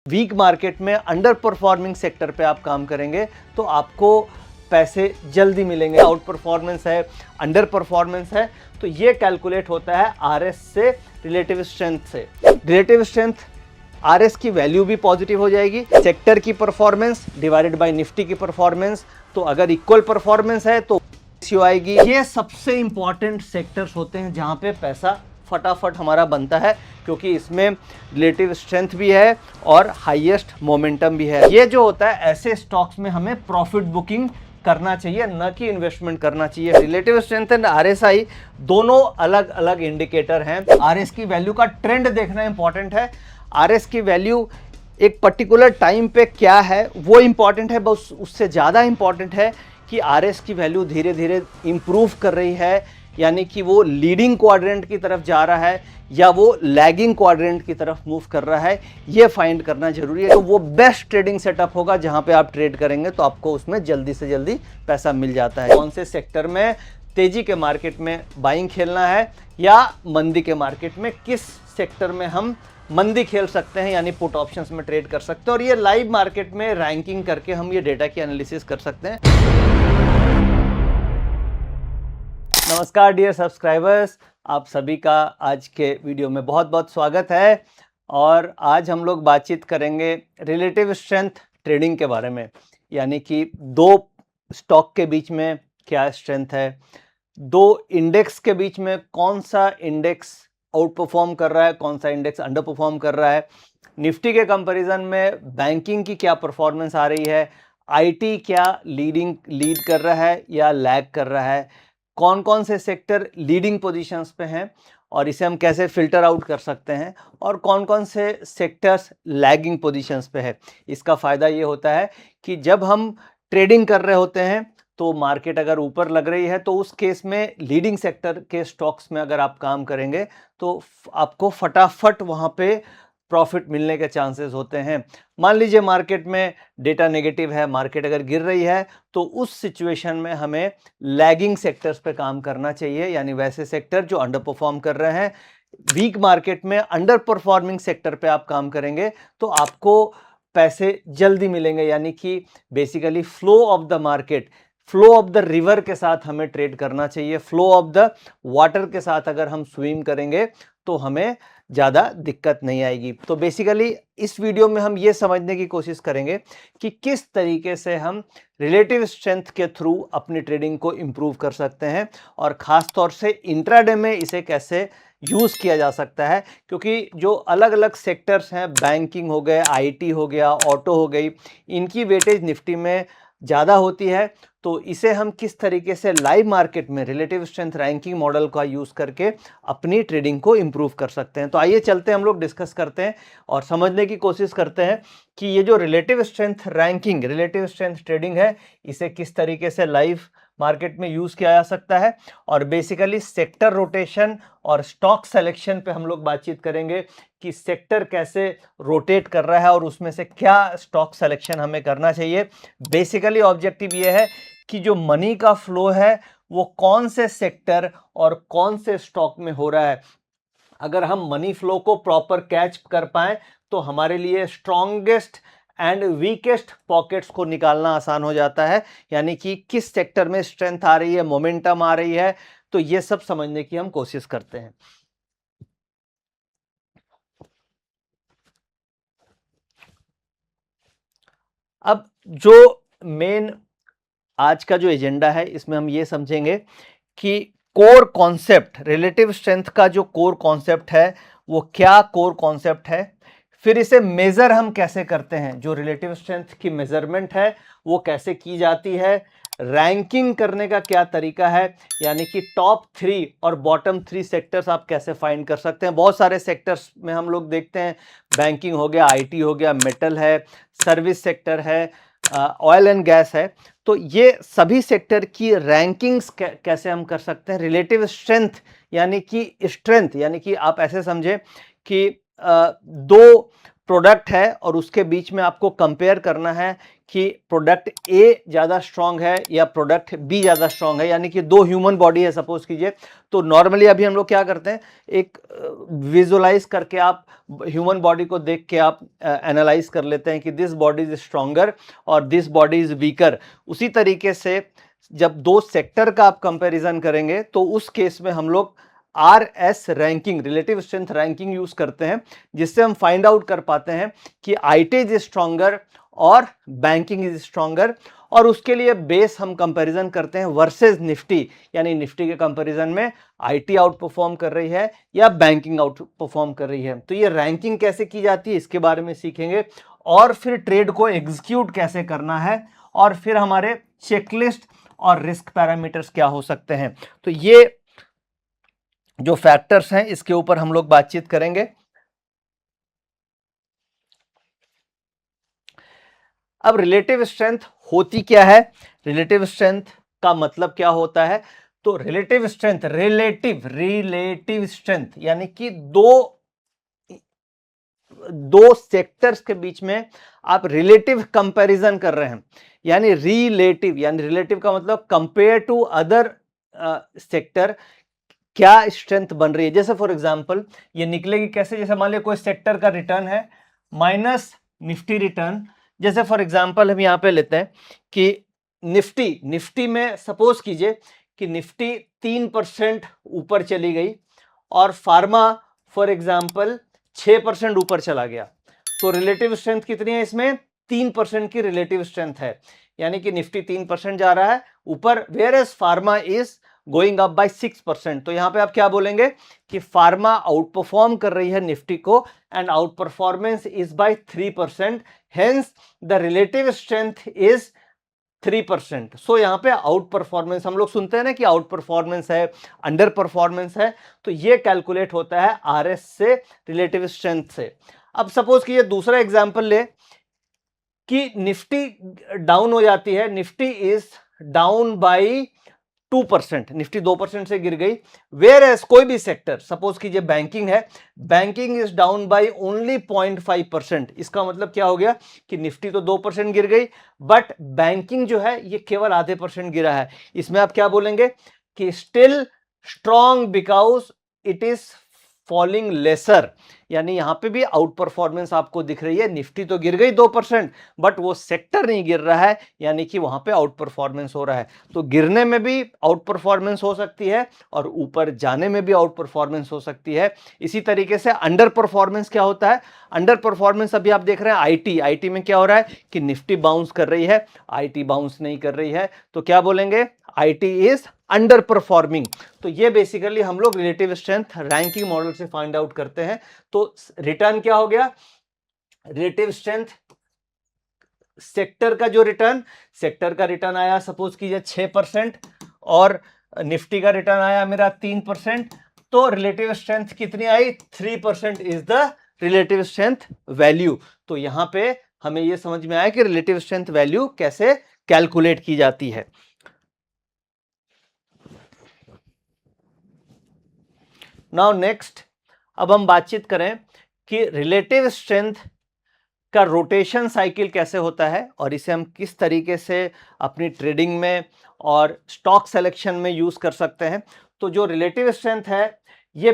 Week market में under performing sector पे आप काम करेंगे तो आपको पैसे जल्दी मिलेंगे। आउट परफॉर्मेंस है, अंडर परफॉर्मेंस है, तो ये कैलकुलेट होता है आरएस से, रिलेटिव स्ट्रेंथ से। रिलेटिव स्ट्रेंथ आरएस की वैल्यू भी पॉजिटिव हो जाएगी, सेक्टर की परफॉर्मेंस डिवाइडेड बाय निफ्टी की परफॉर्मेंस, तो अगर इक्वल परफॉर्मेंस है तो रेशियो आएगी। ये सबसे इंपॉर्टेंट सेक्टर्स होते हैं जहां पे पैसा फटाफट हमारा बनता है, क्योंकि इसमें रिलेटिव स्ट्रेंथ भी है और हाईएस्ट मोमेंटम भी है। ये जो होता है ऐसे स्टॉक्स में हमें प्रॉफिट बुकिंग करना चाहिए, न कि इन्वेस्टमेंट करना चाहिए। रिलेटिव स्ट्रेंथ एंड आरएसआई दोनों अलग अलग इंडिकेटर हैं। आरएस की वैल्यू का ट्रेंड देखना इंपॉर्टेंट है। आरएस की वैल्यू एक पर्टिकुलर टाइम पे क्या है वो इंपॉर्टेंट है, बस उससे ज़्यादा इंपॉर्टेंट है कि आरएस की वैल्यू धीरे धीरे इंप्रूव कर रही है, यानी कि वो लीडिंग क्वाड्रेंट की तरफ जा रहा है या वो लैगिंग क्वाड्रेंट की तरफ मूव कर रहा है, ये फाइंड करना जरूरी है। तो वो बेस्ट ट्रेडिंग सेटअप होगा जहां पे आप ट्रेड करेंगे तो आपको उसमें जल्दी से जल्दी पैसा मिल जाता है। कौन से सेक्टर में तेजी के मार्केट में बाइंग खेलना है या मंदी के मार्केट में किस सेक्टर में हम मंदी खेल सकते हैं, यानी पुट ऑप्शंस में ट्रेड कर सकते हैं, और ये लाइव मार्केट में रैंकिंग करके हम ये डेटा की एनालिसिस कर सकते हैं। नमस्कार डियर सब्सक्राइबर्स, आप सभी का आज के वीडियो में बहुत बहुत स्वागत है। और आज हम लोग बातचीत करेंगे रिलेटिव स्ट्रेंथ ट्रेडिंग के बारे में, यानी कि दो स्टॉक के बीच में क्या स्ट्रेंथ है, दो इंडेक्स के बीच में कौन सा इंडेक्स आउट परफॉर्म कर रहा है, कौन सा इंडेक्स अंडर परफॉर्म कर रहा है, निफ्टी के कंपैरिजन में बैंकिंग की क्या परफॉर्मेंस आ रही है, आईटी क्या लीड कर रहा है या लैग कर रहा है, कौन कौन से सेक्टर लीडिंग पोजीशंस पे हैं और इसे हम कैसे फिल्टर आउट कर सकते हैं, और कौन कौन से सेक्टर्स लैगिंग पोजीशंस पे है। इसका फ़ायदा ये होता है कि जब हम ट्रेडिंग कर रहे होते हैं तो मार्केट अगर ऊपर लग रही है तो उस केस में लीडिंग सेक्टर के स्टॉक्स में अगर आप काम करेंगे तो आपको फटाफट वहाँ पे प्रॉफिट मिलने के चांसेस होते हैं। मान लीजिए मार्केट में डेटा नेगेटिव है, मार्केट अगर गिर रही है तो उस सिचुएशन में हमें लैगिंग सेक्टर्स पे काम करना चाहिए, यानी वैसे सेक्टर जो अंडर परफॉर्म कर रहे हैं। वीक मार्केट में अंडर परफॉर्मिंग सेक्टर पे आप काम करेंगे तो आपको पैसे जल्दी मिलेंगे, यानी कि basically flow of the market, flow of the river के साथ हमें ट्रेड करना चाहिए। फ्लो ऑफ द वाटर के साथ अगर हम स्विम करेंगे तो हमें ज़्यादा दिक्कत नहीं आएगी। तो बेसिकली इस वीडियो में हम ये समझने की कोशिश करेंगे कि किस तरीके से हम रिलेटिव स्ट्रेंथ के थ्रू अपनी ट्रेडिंग को इम्प्रूव कर सकते हैं, और ख़ास तौर से इंट्राडे में इसे कैसे यूज़ किया जा सकता है, क्योंकि जो अलग अलग सेक्टर्स हैं, बैंकिंग हो गए, आईटी हो गया, ऑटो हो गई, इनकी वेटेज निफ्टी में ज़्यादा होती है। तो इसे हम किस तरीके से लाइव मार्केट में रिलेटिव स्ट्रेंथ रैंकिंग मॉडल का यूज़ करके अपनी ट्रेडिंग को इम्प्रूव कर सकते हैं। तो आइए चलते हैं, हम लोग डिस्कस करते हैं और समझने की कोशिश करते हैं कि ये जो relative strength ranking, relative strength trading है, इसे किस तरीके से लाइव मार्केट में यूज़ किया जा सकता है। और बेसिकली सेक्टर रोटेशन और स्टॉक सिलेक्शन पे हम लोग बातचीत करेंगे कि सेक्टर कैसे रोटेट कर रहा है और उसमें से क्या स्टॉक सिलेक्शन हमें करना चाहिए। बेसिकली ऑब्जेक्टिव ये है कि जो मनी का फ्लो है वो कौन से सेक्टर और कौन से स्टॉक में हो रहा है। अगर हम मनी फ्लो को प्रॉपर कैच कर पाएं तो हमारे लिए स्ट्रॉन्गेस्ट एंड वीकेस्ट पॉकेट्स को निकालना आसान हो जाता है, यानी कि किस सेक्टर में स्ट्रेंथ आ रही है, मोमेंटम आ रही है। तो ये सब समझने की हम कोशिश करते हैं। अब जो मेन आज का जो एजेंडा है इसमें हम ये समझेंगे कि कोर कॉन्सेप्ट, रिलेटिव स्ट्रेंथ का जो कोर कॉन्सेप्ट है वो क्या कोर कॉन्सेप्ट है, फिर इसे मेजर हम कैसे करते हैं, जो रिलेटिव स्ट्रेंथ की मेजरमेंट है वो कैसे की जाती है, रैंकिंग करने का क्या तरीका है, यानी कि टॉप 3 और बॉटम 3 सेक्टर्स आप कैसे फाइंड कर सकते हैं। बहुत सारे सेक्टर्स में हम लोग देखते हैं, बैंकिंग हो गया, आईटी हो गया, मेटल है, सर्विस सेक्टर है, ऑयल एंड गैस है। तो ये सभी सेक्टर की रैंकिंग्स कैसे हम कर सकते हैं। रिलेटिव स्ट्रेंथ यानी कि आप ऐसे समझे कि दो प्रोडक्ट है और उसके बीच में आपको कंपेयर करना है कि प्रोडक्ट ए ज़्यादा स्ट्रांग है या प्रोडक्ट बी ज़्यादा स्ट्रांग है, यानी कि दो ह्यूमन बॉडी है सपोज कीजिए, तो नॉर्मली अभी हम लोग क्या करते हैं, एक विजुअलाइज करके आप ह्यूमन बॉडी को देख के आप एनालाइज कर लेते हैं कि दिस बॉडी इज स्ट्रांगर और दिस बॉडी इज वीकर। उसी तरीके से जब दो सेक्टर का आप कंपैरिजन करेंगे तो उस केस में हम लोग RS ranking, relative strength ranking use करते हैं, जिससे हम फाइंड आउट कर पाते हैं कि IT इज स्ट्रांगर और बैंकिंग इज स्ट्रांगर, और उसके लिए बेस हम कंपैरिजन करते हैं वर्सेस निफ्टी, यानी निफ्टी के कंपैरिजन में IT आउट परफॉर्म कर रही है या बैंकिंग आउट परफॉर्म कर रही है। तो ये रैंकिंग कैसे की जाती है इसके बारे में सीखेंगे, और फिर ट्रेड को एग्जीक्यूट कैसे करना है, और फिर हमारे चेकलिस्ट और रिस्क पैरामीटर्स क्या हो सकते हैं। तो ये जो फैक्टर्स हैं इसके ऊपर हम लोग बातचीत करेंगे। अब रिलेटिव स्ट्रेंथ होती क्या है, रिलेटिव स्ट्रेंथ का मतलब क्या होता है? तो रिलेटिव स्ट्रेंथ, रिलेटिव स्ट्रेंथ यानी कि दो सेक्टर्स के बीच में आप रिलेटिव कंपैरिजन कर रहे हैं, यानी रिलेटिव का मतलब कंपेयर टू अदर सेक्टर क्या स्ट्रेंथ बन रही है। जैसे फॉर एग्जांपल ये निकलेगी कैसे, जैसे मान लिया कोई सेक्टर का रिटर्न है माइनस निफ्टी रिटर्न। जैसे फॉर एग्जांपल हम यहां पे लेते हैं कि निफ्टी में सपोज कीजिए कि निफ्टी 3% ऊपर चली गई और फार्मा फॉर एग्जांपल 6% ऊपर चला गया, तो रिलेटिव स्ट्रेंथ कितनी है इसमें? 3% की रिलेटिव स्ट्रेंथ है, यानी कि निफ्टी 3% जा रहा है ऊपर, whereas pharma is going up by 6%। तो यहां पे आप क्या बोलेंगे कि फार्मा आउट परफॉर्म कर रही है निफ्टी को and out performance is by 3%, hence the relative strength is 3%। सो यहां पे आउट परफॉर्मेंस, हम लोग सुनते हैं ना कि आउट परफॉर्मेंस है, अंडर परफॉर्मेंस है, तो ये कैलकुलेट होता है RS से, रिलेटिव स्ट्रेंथ से। अब सपोज कीजिए दूसरा एग्जांपल ले कि निफ्टी डाउन हो जाती है, Nifty is down by 2%, Nifty 2% से गिर गई, वेयर एज कोई भी सेक्टर, सपोज कीजिए बैंकिंग है, banking is down by only 0.5%। इसका मतलब क्या हो गया कि निफ्टी तो 2% गिर गई, बट बैंकिंग जो है ये केवल आधे % गिरा है। इसमें आप क्या बोलेंगे कि still strong because it is falling lesser, यानी यहां पे भी आउट परफॉर्मेंस आपको दिख रही है। निफ्टी तो गिर गई 2%, बट वो सेक्टर नहीं गिर रहा है, यानी कि वहां पे आउट परफॉर्मेंस हो रहा है। तो गिरने में भी आउट परफॉर्मेंस हो सकती है और ऊपर जाने में भी आउट परफॉर्मेंस हो सकती है। इसी तरीके से अंडर परफॉर्मेंस क्या होता है? अंडर परफॉर्मेंस अभी आप देख रहे हैं IT में क्या हो रहा है कि निफ्टी बाउंस कर रही है, IT बाउंस नहीं कर रही है, तो क्या बोलेंगे? IT is under performing. तो ये बेसिकली हम लोग रिलेटिव स्ट्रेंथ रैंकिंग मॉडल से फाइंड आउट करते हैं। तो रिटर्न क्या हो गया? रिलेटिव स्ट्रेंथ सेक्टर का जो सेक्टर का रिटर्न आया सपोज कीजिए 6% और निफ्टी का रिटर्न आया मेरा 3%, तो रिलेटिव स्ट्रेंथ कितनी आई? 3% is the relative strength value. तो यहां पे हमें यह समझ में आया कि रिलेटिव स्ट्रेंथ वैल्यू कैसे कैलकुलेट की जाती है। नाउ नेक्स्ट, अब हम बातचीत करें कि रिलेटिव स्ट्रेंथ का रोटेशन साइकिल कैसे होता है और इसे हम किस तरीके से अपनी ट्रेडिंग में और स्टॉक सिलेक्शन में यूज कर सकते हैं। तो जो रिलेटिव स्ट्रेंथ है ये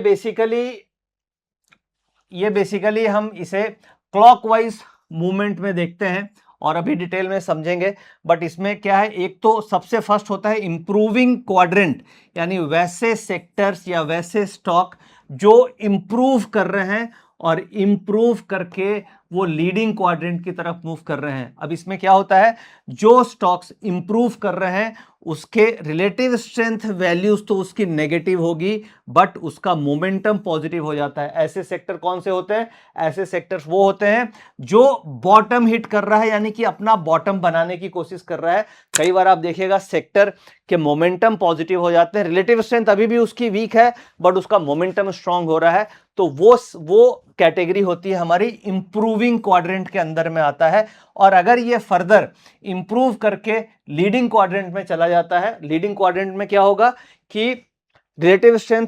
बेसिकली हम इसे क्लॉकवाइज मूवमेंट में देखते हैं और अभी डिटेल में समझेंगे। बट इसमें क्या है, एक तो सबसे फर्स्ट होता है इंप्रूविंग क्वाड्रेंट, यानी वैसे सेक्टर्स या वैसे स्टॉक जो इंप्रूव कर रहे हैं और इंप्रूव करके वो लीडिंग क्वाड्रेंट की तरफ मूव कर रहे हैं। अब इसमें क्या होता है, जो स्टॉक्स इंप्रूव कर रहे हैं उसके रिलेटिव स्ट्रेंथ वैल्यूज तो उसकी नेगेटिव होगी, बट उसका मोमेंटम पॉजिटिव हो जाता है। ऐसे सेक्टर कौन से होते हैं? ऐसे सेक्टर्स वो होते हैं जो बॉटम हिट कर रहा है, यानी कि अपना बॉटम बनाने की कोशिश कर रहा है। कई बार आप देखिएगा सेक्टर के मोमेंटम पॉजिटिव हो जाते हैं, रिलेटिव स्ट्रेंथ अभी भी उसकी वीक है बट उसका मोमेंटम स्ट्रांग हो रहा है, तो वो कैटेगरी होती है हमारी इंप्रूविंग क्वाड्रेंट के अंदर में आता है। और अगर ये फर्दर इंप्रूव करके लीडिंग क्वाड्रेंट में चला जाता है, लीडिंग क्वाड्रेंट में क्या होगा कि रिलेटिव स्ट्रेंथ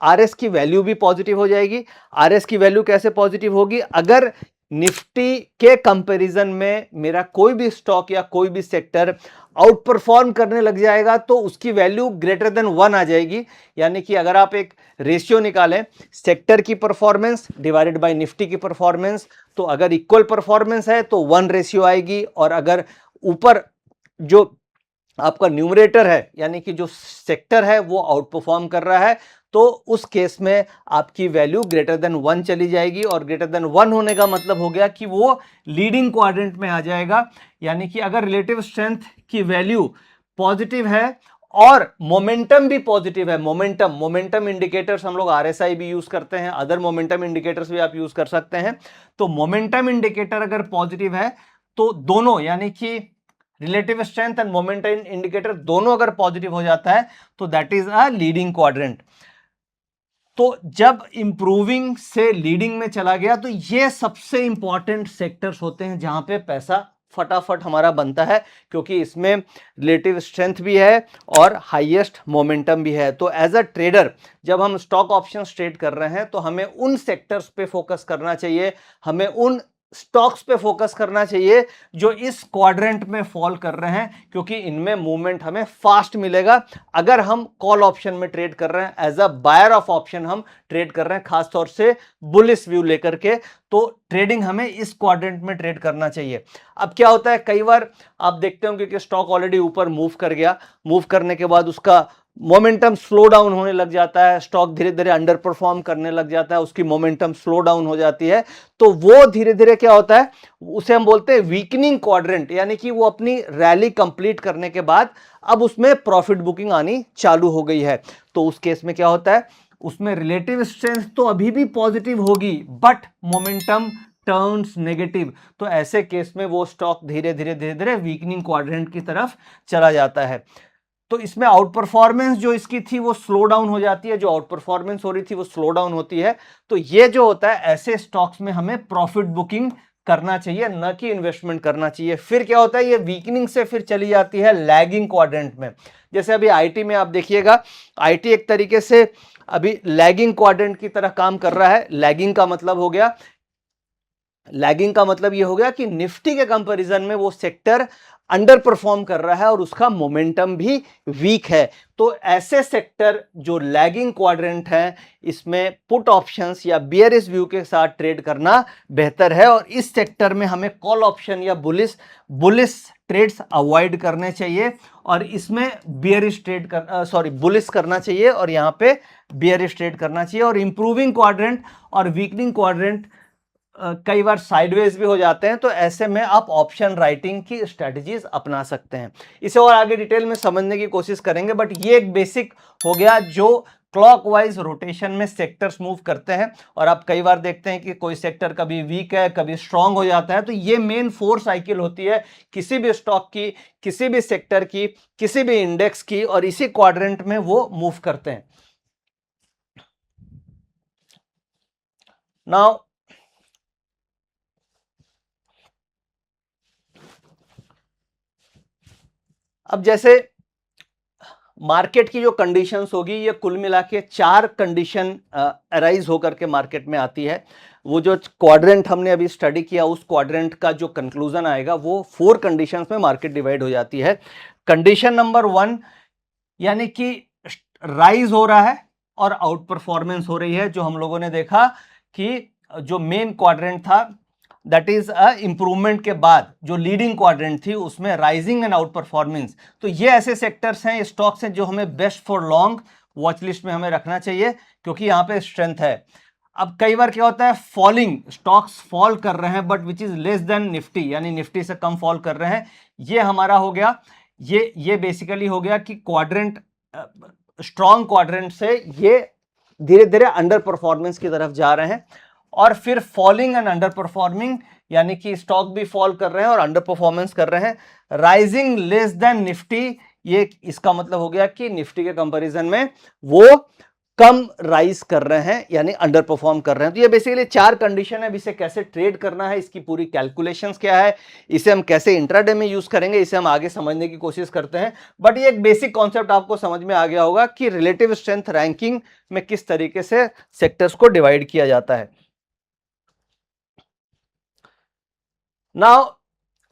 RS की वैल्यू भी पॉजिटिव हो जाएगी। RS की वैल्यू कैसे पॉजिटिव होगी? अगर निफ्टी के कंपैरिजन में मेरा कोई भी स्टॉक या कोई भी सेक्टर आउट परफॉर्म करने लग जाएगा तो उसकी वैल्यू ग्रेटर देन 1 आ जाएगी। यानी कि अगर आप एक रेशियो निकालें सेक्टर की परफॉर्मेंस डिवाइडेड बाय निफ्टी की परफॉर्मेंस, तो अगर इक्वल परफॉर्मेंस है तो 1 रेशियो आएगी, और अगर ऊपर जो आपका न्यूमरेटर है यानी कि जो सेक्टर है वो आउट परफॉर्म कर रहा है, तो उस केस में आपकी वैल्यू ग्रेटर देन 1 चली जाएगी। और ग्रेटर देन 1 होने का मतलब हो गया कि वो लीडिंग क्वाड्रेंट में आ जाएगा। यानी कि अगर रिलेटिव स्ट्रेंथ की वैल्यू पॉजिटिव है और मोमेंटम भी पॉजिटिव है, मोमेंटम इंडिकेटर्स हम लोग आरएसआई भी यूज करते हैं, अदर मोमेंटम इंडिकेटर्स भी आप यूज कर सकते हैं। तो मोमेंटम इंडिकेटर अगर पॉजिटिव है तो दोनों यानी कि relative strength and momentum indicator दोनों अगर पॉजिटिव हो जाता है तो that is a leading quadrant. तो जब इंप्रूविंग से लीडिंग में चला गया तो ये सबसे इंपॉर्टेंट सेक्टर्स होते हैं जहां पे पैसा फटाफट हमारा बनता है, क्योंकि इसमें रिलेटिव स्ट्रेंथ भी है और हाईएस्ट मोमेंटम भी है। तो एज अ ट्रेडर जब हम स्टॉक ऑप्शंस ट्रेड कर रहे हैं तो हमें उन सेक्टर्स पे फोकस करना चाहिए, हमें उन स्टॉक्स पे फोकस करना चाहिए जो इस क्वाड्रेंट में फॉल कर रहे हैं, क्योंकि इनमें मूवमेंट हमें फास्ट मिलेगा। अगर हम कॉल ऑप्शन में ट्रेड कर रहे हैं, as a buyer of option हम ट्रेड कर रहे हैं, खासतौर से बुलिश व्यू लेकर के, तो ट्रेडिंग हमें इस क्वाड्रेंट में ट्रेड करना चाहिए। अब क्या होता है, कई बार आप देखते होंगे कि स्टॉक ऑलरेडी ऊपर मूव कर गया, मूव करने के बाद उसका मोमेंटम स्लो डाउन होने लग जाता है, स्टॉक धीरे धीरे अंडर परफॉर्म करने लग जाता है, उसकी मोमेंटम स्लो डाउन हो जाती है, तो वो धीरे धीरे क्या होता है, उसे हम बोलते हैं वीकनिंग क्वाड्रेंट। यानी कि वो अपनी रैली कंप्लीट करने के बाद अब उसमें प्रॉफिट बुकिंग आनी चालू हो गई है। तो उस केस में क्या होता है, उसमें रिलेटिव स्ट्रेंथ तो अभी भी पॉजिटिव होगी बट मोमेंटम टर्न्स नेगेटिव। तो ऐसे केस में वो स्टॉक धीरे धीरे वीकनिंग क्वाड्रेंट की तरफ चला जाता है। तो इसमें आउट परफॉर्मेंस जो इसकी थी वो स्लो डाउन हो जाती है, जो आउट परफॉर्मेंस हो रही थी वो स्लो डाउन होती है। तो ये जो होता है, ऐसे स्टॉक्स में हमें प्रॉफिट बुकिंग करना चाहिए, न कि इन्वेस्टमेंट करना चाहिए। फिर क्या होता है, ये वीकनिंग से फिर चली जाती है लैगिंग क्वाड्रेंट में। जैसे अभी आईटी में आप देखिएगा, आईटी एक तरीके से अभी लैगिंग क्वाड्रेंट की तरह काम कर रहा है। लैगिंग का मतलब हो गया, लैगिंग का मतलब ये हो गया कि निफ्टी के कंपैरिजन में वो सेक्टर अंडर परफॉर्म कर रहा है और उसका मोमेंटम भी वीक है। तो ऐसे सेक्टर जो लैगिंग क्वाड्रेंट है, इसमें पुट ऑप्शंस या बियरिश व्यू के साथ ट्रेड करना बेहतर है, और इस सेक्टर में हमें कॉल ऑप्शन या बुलिश ट्रेड्स अवॉइड करने चाहिए, और इसमें बियरिश ट्रेड बुलिश करना चाहिए, और यहां पे बियरिश ट्रेड करना चाहिए। और इंप्रूविंग क्वाड्रेंट और वीकनिंग क्वाड्रेंट कई बार साइडवेज भी हो जाते हैं, तो ऐसे में आप ऑप्शन राइटिंग की स्ट्रेटजीज अपना सकते हैं। इसे और आगे डिटेल में समझने की कोशिश करेंगे, बट ये एक बेसिक हो गया जो क्लॉकवाइज रोटेशन में सेक्टर्स मूव करते हैं। और आप कई बार देखते हैं कि कोई सेक्टर कभी वीक है, कभी स्ट्रांग हो जाता है। तो ये मेन 4 साइकिल होती है किसी भी स्टॉक की, किसी भी सेक्टर की, किसी भी इंडेक्स की, और इसी क्वाड्रेंट में वो मूव करते हैं। नाउ अब जैसे मार्केट की जो कंडीशंस होगी, ये कुल मिला के 4 कंडीशन अराइज होकर के मार्केट में आती है। वो जो क्वाड्रेंट हमने अभी स्टडी किया, उस क्वाड्रेंट का जो कंक्लूजन आएगा वो 4 कंडीशंस में मार्केट डिवाइड हो जाती है। कंडीशन नंबर 1 यानी कि राइज हो रहा है और आउट परफॉर्मेंस हो रही है, जो हम लोगों ने देखा कि जो मेन क्वाड्रेंट था, दैट इज अ इंप्रूवमेंट के बाद जो लीडिंग क्वाड्रेंट थी उसमें राइजिंग एंड आउट परफॉर्मेंस। तो ये ऐसे सेक्टर्स हैं, स्टॉक्स हैं जो हमें best for long watch list में हमें रखना चाहिए, क्योंकि यहाँ पे स्ट्रेंथ है। अब कई बार क्या होता है, फॉलिंग स्टॉक्स फॉल कर रहे हैं but which is less than Nifty, यानी निफ्टी से कम फॉल कर रहे हैं। ये हमारा हो गया, ये बेसिकली हो गया कि क्वाड्रेंट, स्ट्रॉन्ग क्वाड्रेंट से ये धीरे धीरे अंडर परफॉर्मेंस की तरफ जा रहे हैं। और फिर फॉलिंग एंड अंडर परफॉर्मिंग, यानी कि स्टॉक भी फॉल कर रहे हैं और अंडर परफॉर्मेंस कर रहे हैं। राइजिंग लेस देन निफ्टी, ये इसका मतलब हो गया कि निफ्टी के कंपैरिजन में वो कम राइज कर रहे हैं, यानी अंडर परफॉर्म कर रहे हैं। तो ये बेसिकली 4 कंडीशन है। अब इसे कैसे ट्रेड करना है, इसकी पूरी कैलकुलेशंस क्या है, इसे हम कैसे इंट्राडे में यूज करेंगे, इसे हम आगे समझने की कोशिश करते हैं। बट ये एक बेसिक कॉन्सेप्ट आपको समझ में आ गया होगा कि रिलेटिव स्ट्रेंथ रैंकिंग में किस तरीके से सेक्टर्स को डिवाइड किया जाता है। नाउ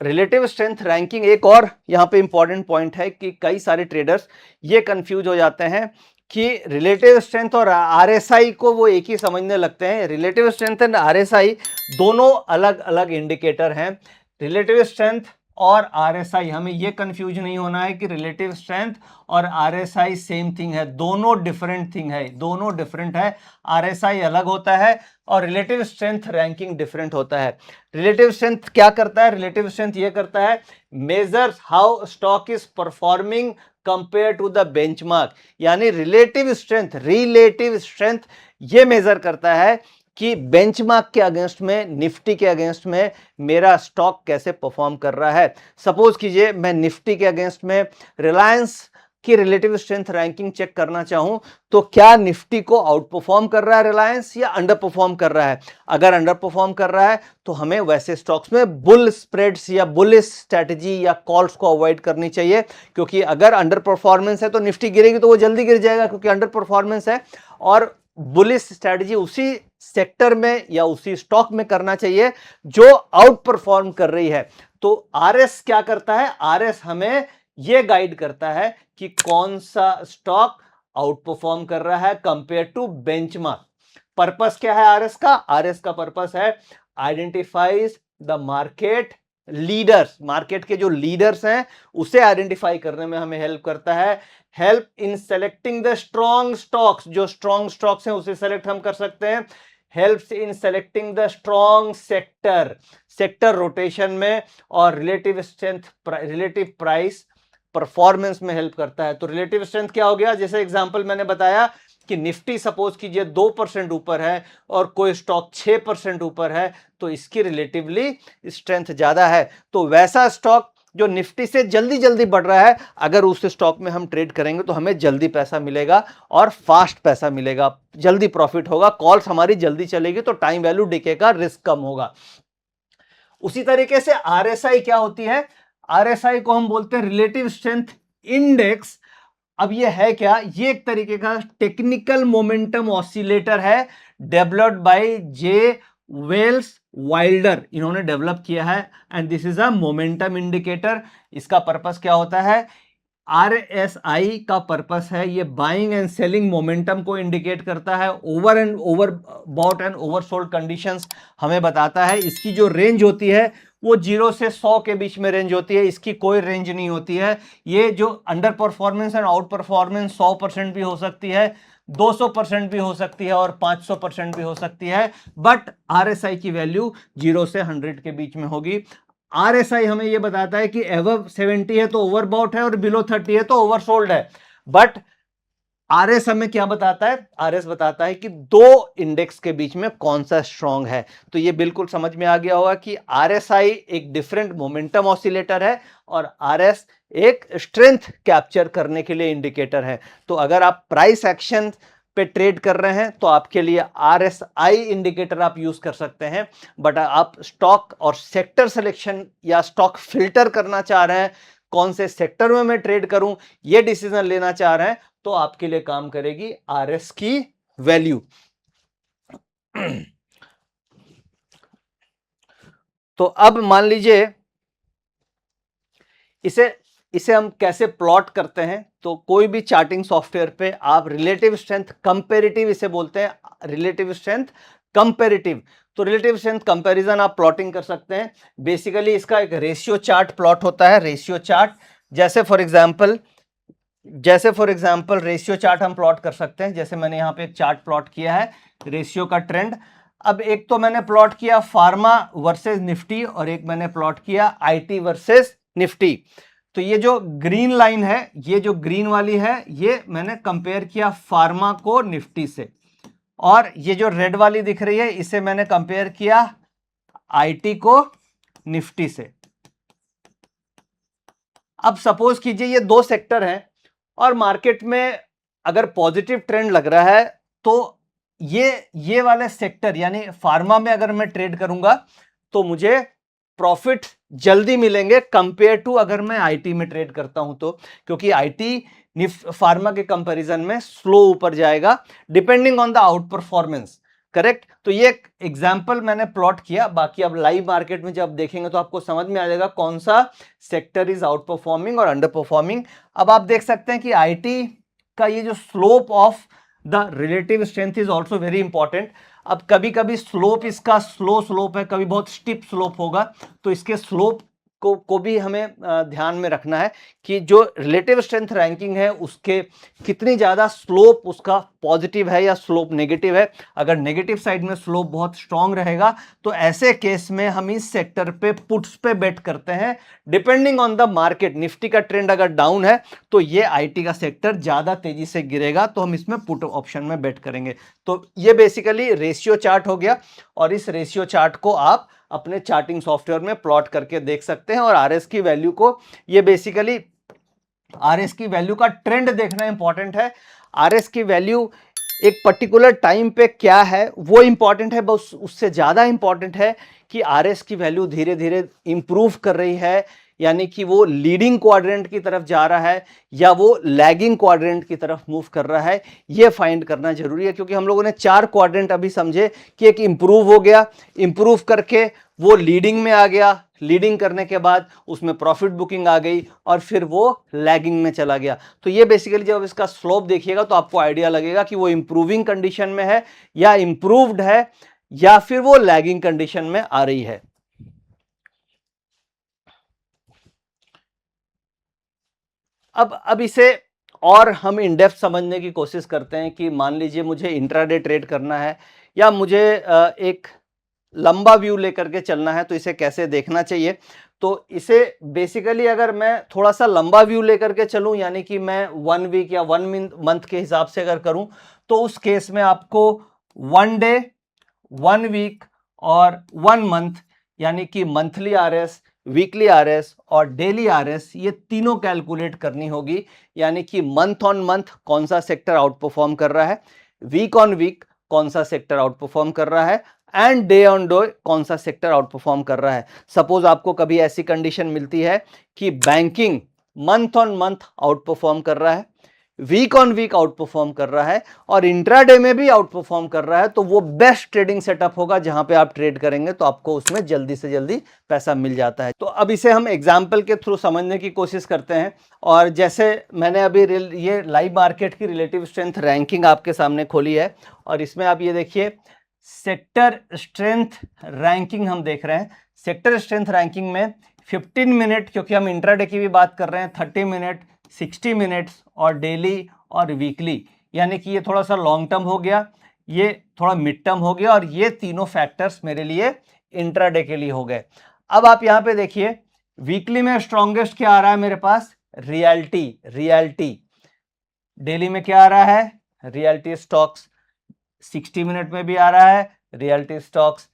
रिलेटिव स्ट्रेंथ रैंकिंग एक और यहाँ पे इंपॉर्टेंट पॉइंट है कि कई सारे ट्रेडर्स ये कंफ्यूज हो जाते हैं कि रिलेटिव स्ट्रेंथ और आरएसआई को वो एक ही समझने लगते हैं। रिलेटिव स्ट्रेंथ एंड आरएसआई दोनों अलग अलग इंडिकेटर हैं। रिलेटिव स्ट्रेंथ और आरएसआई, हमें ये कंफ्यूज नहीं होना है कि रिलेटिव स्ट्रेंथ और आरएसआई सेम थिंग है, दोनों डिफरेंट थिंग है, दोनों डिफरेंट है। आरएसआई अलग होता है और रिलेटिव स्ट्रेंथ रैंकिंग डिफरेंट होता है। रिलेटिव स्ट्रेंथ क्या करता है? रिलेटिव स्ट्रेंथ ये करता है, measures how stock is performing compare to the benchmark. यानी रिलेटिव स्ट्रेंथ ये मेजर करता है कि बेंचमार्क के अगेंस्ट में, निफ्टी के अगेंस्ट में मेरा स्टॉक कैसे परफॉर्म कर रहा है। सपोज कीजिए मैं निफ्टी के अगेंस्ट में रिलायंस की रिलेटिव स्ट्रेंथ रैंकिंग चेक करना चाहूं तो क्या निफ्टी को आउट परफॉर्म कर रहा है रिलायंस या अंडर परफॉर्म कर रहा है? अगर अंडर परफॉर्म कर रहा है तो हमें वैसे स्टॉक्स में बुल स्प्रेड्स या बुलिश स्ट्रेटजी या कॉल्स को अवॉइड करनी चाहिए, क्योंकि अगर अंडर परफॉर्मेंस है तो निफ्टी गिरेगी तो वो जल्दी गिर जाएगा क्योंकि अंडर परफॉर्मेंस है। और बुलिश स्ट्रेटजी उसी सेक्टर में या उसी स्टॉक में करना चाहिए जो आउट परफॉर्म कर रही है। तो आरएस क्या करता है? आरएस हमें यह गाइड करता है कि कौन सा स्टॉक आउट परफॉर्म कर रहा है कंपेयर टू बेंचमार्क। पर्पस क्या है आरएस का? आरएस का पर्पस है identifies the market leaders, market के जो लीडर्स हैं उसे आइडेंटिफाई करने में हमें हेल्प करता है। Help in selecting the strong stocks, जो स्ट्रॉन्ग स्टॉक्स हैं उसे सेलेक्ट हम कर सकते हैं। Helps in selecting the strong sector rotation में, और relative strength, relative price performance में हेल्प करता है। तो रिलेटिव स्ट्रेंथ क्या हो गया? जैसे एग्जांपल मैंने बताया कि निफ्टी सपोज कीजिए 2% ऊपर है और कोई स्टॉक 6% ऊपर है तो इसकी रिलेटिवली स्ट्रेंथ ज्यादा है। तो वैसा स्टॉक जो निफ्टी से जल्दी जल्दी बढ़ रहा है, अगर उस स्टॉक में हम ट्रेड करेंगे तो हमें जल्दी पैसा मिलेगा और फास्ट पैसा मिलेगा, जल्दी प्रॉफिट होगा, कॉल्स हमारी जल्दी चलेगी तो टाइम वैल्यू डिके का रिस्क कम होगा। उसी तरीके से आरएसआई क्या होती है? आरएसआई को हम बोलते हैं रिलेटिव स्ट्रेंथ इंडेक्स। अब ये है क्या? ये एक तरीके का टेक्निकल मोमेंटम ऑसिलेटर है, developed by J Wells Wilder, इन्होंने डेवलप किया है। And this is a momentum indicator. इसका पर्पस क्या होता है? आरएसआई का पर्पस है ये बाइंग एंड सेलिंग मोमेंटम को इंडिकेट करता है। Overbought and oversold conditions हमें बताता है। इसकी जो रेंज होती है वो 0 से 100 के बीच में रेंज होती है, इसकी कोई रेंज नहीं होती है। ये जो under performance and out performance 100% भी हो सकती है, 200% भी हो सकती है और 500% भी हो सकती है, बट आरएसआई की वैल्यू 0 से 100 के बीच में होगी। आरएसआई हमें यह बताता है कि एबव 70 है तो ओवरबॉट है और बिलो 30 है तो ओवरसोल्ड है। बट आरएस हमें क्या बताता है? आरएस बताता है कि दो इंडेक्स के बीच में कौन सा स्ट्रांग है। तो ये बिल्कुल समझ में आ गया होगा कि आरएसआई एक डिफरेंट मोमेंटम ऑसिलेटर है और आरएस एक स्ट्रेंथ कैप्चर करने के लिए इंडिकेटर है। तो अगर आप प्राइस एक्शन पे ट्रेड कर रहे हैं तो आपके लिए आरएसआई इंडिकेटर आप यूज कर सकते हैं। बट आप स्टॉक और सेक्टर सिलेक्शन या स्टॉक फिल्टर करना चाह रहे हैं, कौन से सेक्टर में मैं ट्रेड करूं, ये डिसीजन लेना चाह रहे हैं, तो आपके लिए काम करेगी आरएस की वैल्यू। तो अब मान लीजिए इसे हम कैसे प्लॉट करते हैं। तो कोई भी चार्टिंग सॉफ्टवेयर पे आप रिलेटिव स्ट्रेंथ कंपैरेटिव, इसे बोलते हैं रिलेटिव स्ट्रेंथ कंपैरेटिव। तो रिलेटिव स्ट्रेंथ कंपैरिजन आप प्लॉटिंग कर सकते हैं। बेसिकली इसका एक रेशियो चार्ट प्लॉट होता है, रेशियो चार्ट। जैसे फॉर एग्जांपल रेशियो चार्ट हम प्लॉट कर सकते हैं। जैसे मैंने यहां पे एक चार्ट प्लॉट किया है रेशियो का ट्रेंड। अब एक तो मैंने प्लॉट किया फार्मा वर्सेस निफ्टी और एक मैंने प्लॉट किया आईटी वर्सेस निफ्टी। तो ये जो ग्रीन लाइन है, ये जो ग्रीन वाली है, ये मैंने कंपेयर किया फार्मा को निफ्टी से, और ये जो रेड वाली दिख रही है इसे मैंने कंपेयर किया आईटी को निफ्टी से। अब सपोज कीजिए ये दो सेक्टर हैं और मार्केट में अगर पॉजिटिव ट्रेंड लग रहा है तो ये वाले सेक्टर यानी फार्मा में अगर मैं ट्रेड करूंगा तो मुझे प्रॉफिट जल्दी मिलेंगे कंपेयर टू अगर मैं आईटी में ट्रेड करता हूं तो, क्योंकि आईटी फार्मा के कंपैरिजन में स्लो ऊपर जाएगा depending on the out performance. Correct. तो ये एक एग्जाम्पल मैंने प्लॉट किया, बाकी अब लाइव मार्केट में जब देखेंगे तो आपको समझ में आ जाएगा कौन सा सेक्टर इज आउट परफॉर्मिंग और अंडर परफॉर्मिंग। अब आप देख सकते हैं कि आईटी का ये जो slope of the relative strength is also very important. अब कभी कभी स्लोप इसका स्लो स्लोप है, कभी बहुत स्टिप स्लोप होगा, तो इसके स्लोप को भी हमें ध्यान में रखना है कि जो रिलेटिव स्ट्रेंथ रैंकिंग है उसके कितनी ज्यादा स्लोप उसका पॉजिटिव है या स्लोप नेगेटिव है। अगर नेगेटिव साइड में स्लोप बहुत स्ट्रांग रहेगा तो ऐसे केस में हम इस सेक्टर पे पुट्स पे बेट करते हैं। Depending on the market, Nifty का ट्रेंड अगर डाउन है तो ये आईटी का सेक्टर ज्यादा तेजी से गिरेगा, तो हम इसमें पुट ऑप्शन में बेट करेंगे। तो ये बेसिकली रेशियो चार्ट हो गया, और इस रेशियो चार्ट को आप अपने चार्टिंग सॉफ्टवेयर में प्लॉट करके देख सकते हैं। और आरएस की वैल्यू को, ये बेसिकली आरएस की वैल्यू का ट्रेंड देखना इंपॉर्टेंट है। आरएस की वैल्यू एक पर्टिकुलर टाइम पे क्या है वो इंपॉर्टेंट है, बस उससे ज्यादा इंपॉर्टेंट है कि आरएस की वैल्यू धीरे धीरे इंप्रूव कर रही है, यानी कि वो लीडिंग क्वाड्रेंट की तरफ जा रहा है या वो लैगिंग क्वाड्रेंट की तरफ मूव कर रहा है, ये फाइंड करना जरूरी है। क्योंकि हम लोगों ने 4 क्वाड्रेंट अभी समझे कि एक इंप्रूव हो गया, इंप्रूव करके वो लीडिंग में आ गया, लीडिंग करने के बाद उसमें प्रॉफिट बुकिंग आ गई और फिर वो लैगिंग में चला गया। तो ये बेसिकली जब इसका स्लोप देखिएगा तो आपको आइडिया लगेगा कि वो इंप्रूविंग कंडीशन में है या इंप्रूव्ड है या फिर वो लैगिंग कंडीशन में आ रही है। अब इसे और हम इन डेप्थ समझने की कोशिश करते हैं कि मान लीजिए मुझे इंट्राडे ट्रेड करना है या मुझे एक लंबा व्यू लेकर के चलना है, तो इसे कैसे देखना चाहिए। तो इसे बेसिकली अगर मैं थोड़ा सा लंबा व्यू लेकर के चलूं, यानी कि मैं 1 वीक या 1 मंथ के हिसाब से अगर करूं, तो उस केस में आपको 1 डे, 1 वीक और 1 मंथ, यानी कि मंथली आरएस, वीकली आरएस और डेली आरएस, ये तीनों कैलकुलेट करनी होगी। यानी कि मंथ ऑन मंथ कौन सा सेक्टर आउट परफॉर्म कर रहा है, वीक ऑन वीक कौन सा सेक्टर आउट परफॉर्म कर रहा है, एंड डे ऑन डे कौन सा सेक्टर आउट परफॉर्म कर रहा है। सपोज आपको कभी ऐसी कंडीशन मिलती है कि banking month on month out perform कर रहा है, week on week out perform कर रहा है और इंट्राडे में भी आउट परफॉर्म कर रहा है, तो वो बेस्ट ट्रेडिंग सेटअप होगा जहां पे आप ट्रेड करेंगे तो आपको उसमें जल्दी से जल्दी पैसा मिल जाता है। तो अब इसे हम एग्जांपल के थ्रू समझने की कोशिश करते हैं। और जैसे मैंने अभी ये लाइव मार्केट की रिलेटिव स्ट्रेंथ रैंकिंग आपके सामने खोली है, और इसमें आप ये देखिए सेक्टर स्ट्रेंथ रैंकिंग हम देख रहे हैं। सेक्टर स्ट्रेंथ रैंकिंग में 15 मिनट, क्योंकि हम इंट्राडे की भी बात कर रहे हैं, 30 मिनट, 60 मिनट्स और डेली और वीकली, यानी कि ये थोड़ा सा लॉन्ग टर्म हो गया, ये थोड़ा मिड टर्म हो गया, और ये तीनों फैक्टर्स मेरे लिए इंट्राडे के लिए हो गए। अब आप यहां पे देखिए वीकली में स्ट्रॉन्गेस्ट क्या आ रहा है मेरे पास, रियल्टी। डेली में क्या आ रहा है, रियल्टी स्टॉक्स। 60 मिनट में भी आ रहा है रियल्टी स्टॉक्स,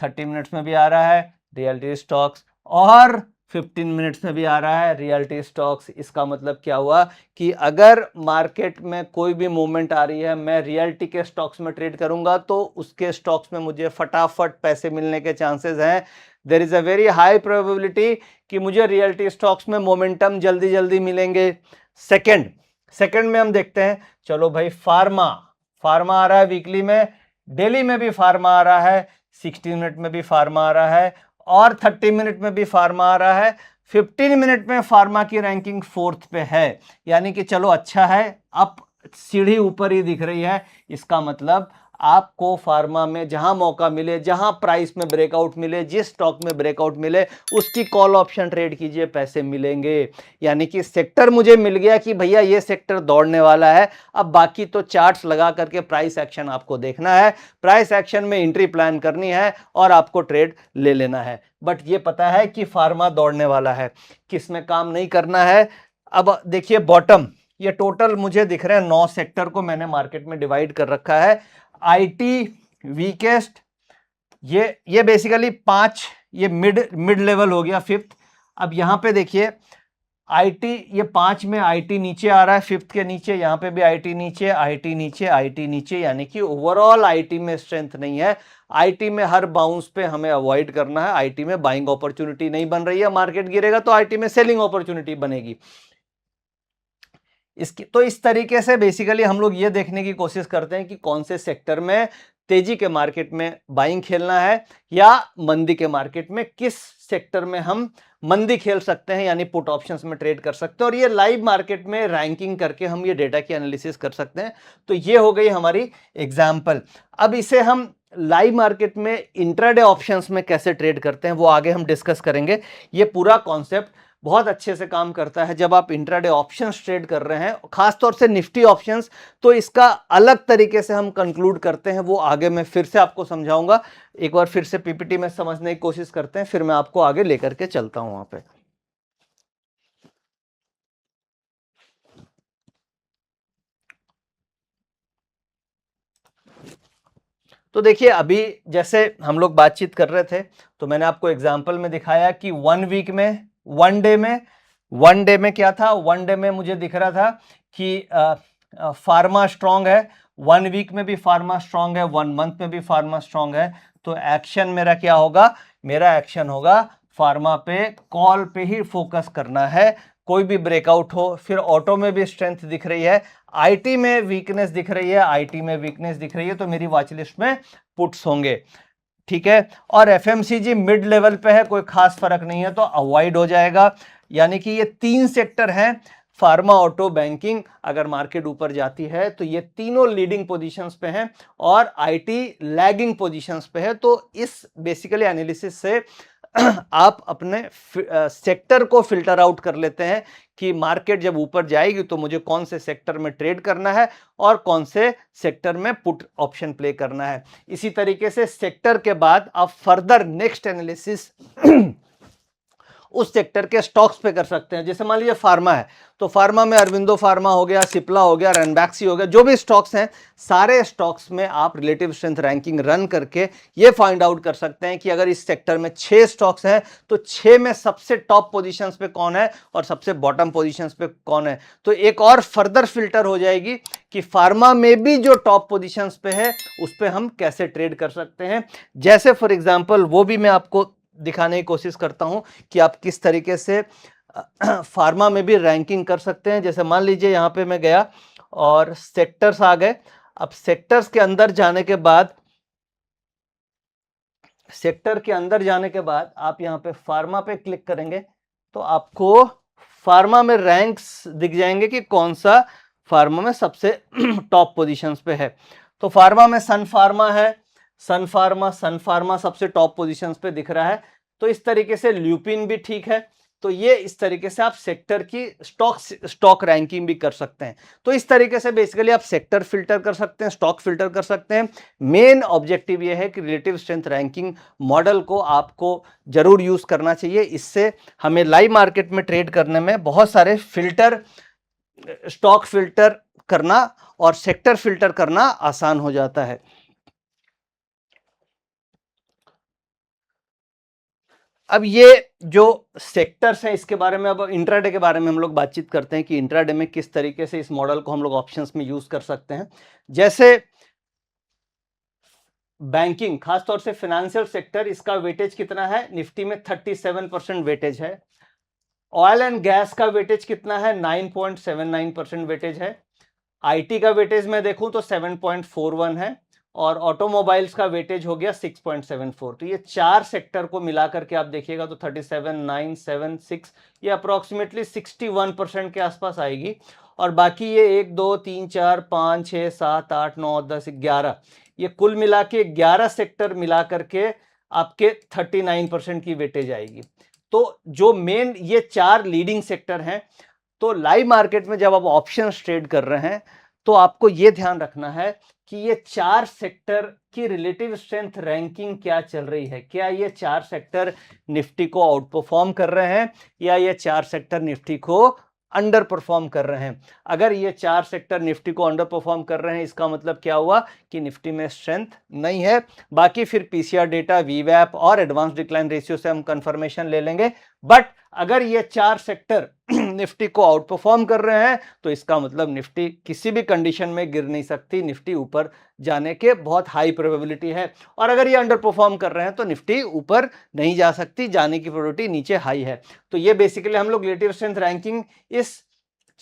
30 मिनट्स में भी आ रहा है रियल्टी स्टॉक्स, और 15 मिनट्स में भी आ रहा है रियल्टी स्टॉक्स। इसका मतलब क्या हुआ कि अगर मार्केट में कोई भी मूवमेंट आ रही है, मैं रियल्टी के स्टॉक्स में ट्रेड करूंगा तो उसके स्टॉक्स में मुझे फटाफट पैसे मिलने के चांसेस हैं। There is a very high probability कि मुझे रियल्टी स्टॉक्स में मोमेंटम जल्दी जल्दी मिलेंगे। सेकंड में हम देखते हैं, चलो भाई फार्मा आ रहा है वीकली में, डेली में भी फार्मा आ रहा है, 60 मिनट में भी फार्मा आ रहा है और 30 मिनट में भी फार्मा आ रहा है। 15 मिनट में फार्मा की रैंकिंग 4th पे है, यानी कि चलो अच्छा है, अब सीढ़ी ऊपर ही दिख रही है। इसका मतलब आपको फार्मा में जहां मौका मिले, जहां प्राइस में ब्रेकआउट मिले, जिस स्टॉक में ब्रेकआउट मिले उसकी कॉल ऑप्शन ट्रेड कीजिए, पैसे मिलेंगे। यानी कि सेक्टर मुझे मिल गया कि भैया ये सेक्टर दौड़ने वाला है। अब बाकी तो चार्ट्स लगा करके प्राइस एक्शन आपको देखना है, प्राइस एक्शन में एंट्री प्लान करनी है और आपको ट्रेड ले लेना है। बट ये पता है कि फार्मा दौड़ने वाला है, किसमें काम नहीं करना है। अब देखिए बॉटम, ये टोटल मुझे दिख रहे हैं 9 सेक्टर को मैंने मार्केट में डिवाइड कर रखा है। आईटी वीकेस्ट, ये बेसिकली 5, ये मिड लेवल हो गया 5th। अब यहां पे देखिए आईटी, ये 5 में आईटी नीचे आ रहा है, 5th के नीचे, यहां पे भी आईटी नीचे, आईटी नीचे, आईटी नीचे, यानी कि ओवरऑल आईटी में स्ट्रेंथ नहीं है। आईटी में हर बाउंस पे हमें अवॉइड करना है, आईटी में बाइंग अपॉर्चुनिटी नहीं बन रही है, मार्केट गिरेगा तो आईटी में सेलिंग अपॉर्चुनिटी बनेगी। इसकी तो इस तरीके से बेसिकली हम लोग ये देखने की कोशिश करते हैं कि कौन से सेक्टर में तेजी के मार्केट में बाइंग खेलना है या मंदी के मार्केट में किस सेक्टर में हम मंदी खेल सकते हैं, यानी पुट ऑप्शंस में ट्रेड कर सकते हैं। और ये लाइव मार्केट में रैंकिंग करके हम ये डेटा की एनालिसिस कर सकते हैं। तो ये हो गई हमारी एग्जाम्पल। अब इसे हम लाइव मार्केट में इंट्राडे ऑप्शंस में कैसे ट्रेड करते हैं वो आगे हम डिस्कस करेंगे। ये पूरा कॉन्सेप्ट बहुत अच्छे से काम करता है जब आप इंट्राडे ऑप्शंस ट्रेड कर रहे हैं, खासतौर से निफ्टी ऑप्शंस। तो इसका अलग तरीके से हम कंक्लूड करते हैं, वो आगे मैं फिर से आपको समझाऊंगा। एक बार फिर से पीपीटी में समझने की कोशिश करते हैं, फिर मैं आपको आगे लेकर के चलता हूं वहां पे। तो देखिए, अभी जैसे हम लोग बातचीत कर रहे थे तो मैंने आपको एग्जांपल में दिखाया कि 1 वीक में, वन डे में क्या था, वन डे में मुझे दिख रहा था कि फार्मा स्ट्रांग है, 1 वीक में भी फार्मा स्ट्रांग है, 1 मंथ में भी फार्मा स्ट्रांग है। तो एक्शन मेरा क्या होगा, मेरा एक्शन होगा फार्मा पे, कॉल पे ही फोकस करना है। कोई भी ब्रेकआउट हो, फिर ऑटो में भी स्ट्रेंथ दिख रही है, आईटी में वीकनेस दिख रही है, आईटी में वीकनेस दिख रही है, तो मेरी वॉच लिस्ट में पुट्स होंगे, ठीक है। और एफएमसीजी मिड लेवल पे है, कोई खास फर्क नहीं है, तो अवॉइड हो जाएगा। यानी कि ये 3 सेक्टर हैं, फार्मा, ऑटो, बैंकिंग। अगर मार्केट ऊपर जाती है तो ये तीनों लीडिंग पोजीशंस पे हैं और आईटी लैगिंग पोजीशंस पे है। तो इस बेसिकली एनालिसिस से आप अपने सेक्टर को फिल्टर आउट कर लेते हैं कि मार्केट जब ऊपर जाएगी तो मुझे कौन से सेक्टर में ट्रेड करना है और कौन से सेक्टर में पुट ऑप्शन प्ले करना है। इसी तरीके से सेक्टर के बाद आप फर्दर नेक्स्ट एनालिसिस उस सेक्टर के स्टॉक्स पे कर सकते हैं। जैसे मान लीजिए फार्मा है, तो फार्मा में अरविंदो फार्मा हो गया, सिप्ला हो गया, रैनबैक्सी हो गया, जो भी स्टॉक्स हैं, सारे स्टॉक्स में आप रिलेटिव स्ट्रेंथ रैंकिंग रन करके ये फाइंड आउट कर सकते हैं कि अगर इस सेक्टर में 6 स्टॉक्स हैं तो 6 में सबसे टॉप पोजीशंस पे कौन है और सबसे बॉटम पोजीशंस पे कौन है। तो एक और फर्दर फिल्टर हो जाएगी कि फार्मा में भी जो टॉप पोजीशंस पे है उस पे हम कैसे ट्रेड कर सकते हैं। जैसे फॉर एग्जांपल वो भी मैं आपको दिखाने की कोशिश करता हूं कि आप किस तरीके से फार्मा में भी रैंकिंग कर सकते हैं। जैसे मान लीजिए यहां पे मैं गया और सेक्टर्स आ गए। अब सेक्टर्स के अंदर जाने के बाद, सेक्टर के अंदर जाने के बाद आप यहां पे फार्मा पे क्लिक करेंगे तो आपको फार्मा में रैंक्स दिख जाएंगे कि कौन सा फार्मा में सबसे टॉप पोजीशंस पे है। तो फार्मा में सन फार्मा है, सन फार्मा सबसे टॉप पोजीशंस पे दिख रहा है। तो इस तरीके से ल्यूपिन भी ठीक है। तो ये इस तरीके से आप सेक्टर की स्टॉक रैंकिंग भी कर सकते हैं। तो इस तरीके से बेसिकली आप सेक्टर फिल्टर कर सकते हैं, स्टॉक फिल्टर कर सकते हैं। मेन ऑब्जेक्टिव ये है कि रिलेटिव स्ट्रेंथ रैंकिंग मॉडल को आपको जरूर यूज करना चाहिए। इससे हमें लाइव मार्केट में ट्रेड करने में बहुत सारे फिल्टर, स्टॉक फिल्टर करना और सेक्टर फिल्टर करना आसान हो जाता है। अब ये जो सेक्टर्स हैं इसके बारे में, अब इंट्राडे के बारे में हम लोग बातचीत करते हैं कि इंट्राडे में किस तरीके से इस मॉडल को हम लोग ऑप्शंस में यूज कर सकते हैं। जैसे बैंकिंग, खासतौर से फाइनेंशियल सेक्टर, इसका वेटेज कितना है, निफ्टी में 37% वेटेज है। ऑयल एंड गैस का वेटेज कितना है, 9.79% वेटेज है। आईटी का वेटेज में देखूं तो 7.41 है और ऑटोमोबाइल्स का वेटेज हो गया 6.74। तो ये 4 सेक्टर को मिलाकर के आप देखिएगा तो 37,976, ये अप्रोक्सीमेटली 61% के आसपास आएगी। और बाकी ये 1 2 3 4 5 6 7 8 9 10 11, ये कुल मिला के 11 सेक्टर मिला करके आपके 39% की वेटेज आएगी। तो जो मेन ये 4 लीडिंग सेक्टर हैं। तो लाइव मार्केट में जब आप ऑप्शन ट्रेड कर रहे हैं तो आपको यह ध्यान रखना है कि ये 4 सेक्टर की रिलेटिव स्ट्रेंथ रैंकिंग क्या चल रही है। क्या ये 4 सेक्टर निफ्टी को आउट परफॉर्म कर रहे हैं या ये 4 सेक्टर निफ्टी को अंडर परफॉर्म कर रहे हैं। अगर ये 4 सेक्टर निफ्टी को अंडर परफॉर्म कर रहे हैं, इसका मतलब क्या हुआ कि निफ्टी में स्ट्रेंथ नहीं है। बाकी फिर पीसीआर डेटा, वीवैप और एडवांस डिक्लाइन रेशियो से हम कंफर्मेशन ले लेंगे। बट अगर ये 4 सेक्टर निफ्टी को आउट परफॉर्म कर रहे हैं तो इसका मतलब निफ्टी किसी भी कंडीशन में गिर नहीं सकती, निफ्टी ऊपर जाने के बहुत हाई प्रोबेबिलिटी है। और अगर ये अंडर परफॉर्म कर रहे हैं तो निफ्टी ऊपर नहीं जा सकती, जाने की प्रोबेबिलिटी नीचे हाई है। तो ये बेसिकली हम लोग रिलेटिव स्ट्रेंथ रैंकिंग इस